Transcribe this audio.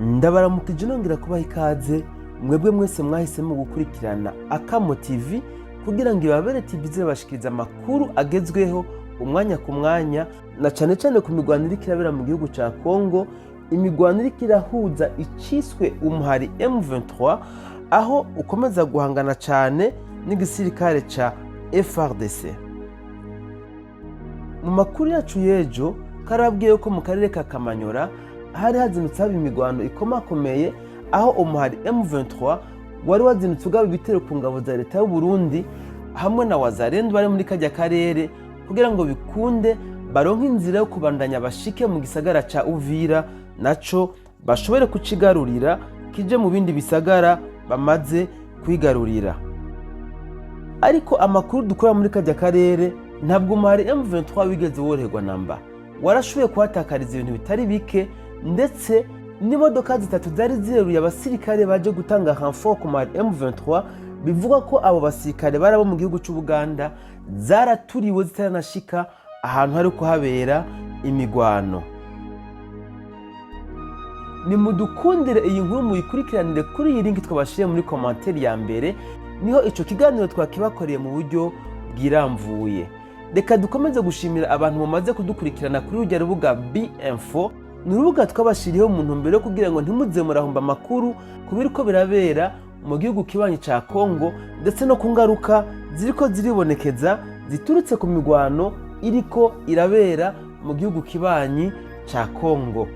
Ndabaramukije nongera kubaha ikaze mwebwe mwese mwahisemo gukurikirana Akamo TV kugira ngo ibabere TV zibashikiriza amakuru agezweho umwanya ku mwanya na cane cane ku migwano iriko irabera mu gihugu ca Congo, imigwano iriko irahuza iciswe umuhari M23 aho ukomeza guhangana cane n'igisirikare ca FARDC. Mu makuru yacu y'ejo karabwiye ko mu karere ka Kamanyora hari hazinutse haba imigwano ikomakomeye aho umuhari M23 wari wazinutse ugaba ibitero ku ngabo za leta y'u Burundi hamwe na Wazalendo bari muri kajya karere kugira ngo bikunde baronke inzira yo kubandanya bashike mu gisagara ca Uvira naco bashobore kucigarurira kije mu bindi bisagara bamaze kwigarurira. Ariko amakuru dukora muri kajya karere ntabwo umuhari M23 wigeze woroherwa namba, warashoboye kuhatakariza ibintu bitari bike ndetse n'imodoka zitatu zari zireruye abasirikare baje gutanga renfort ku muhari M23 bivuga ko abo basirikare barabo mu gihugu cy'u Buganda zaraturiwe zitaranashika ahantu hari kuhabera imigwano. Ni mudukundire iyi nkuru muyikurikiranire kuri iyi link twabashiriye muri commentaire ya mbere, niho ico kiganiro twakibakoreye mu buryo bwiramvuye. Reka dukomeze gushimira abantu mumaze kudukurikirana kuri urya rubuga B-Info, ni urubuga twabashiriyeho mu ntumbero yo kugira ngo ntimuze murahomba amakuru ku biriko birabera mu gihugu kibanyi ca Congo ndetse no ku ngaruka ziriko ziribonekeza ziturutse ku migwano iriko irabera mu gihugu kibanyi ca Congo.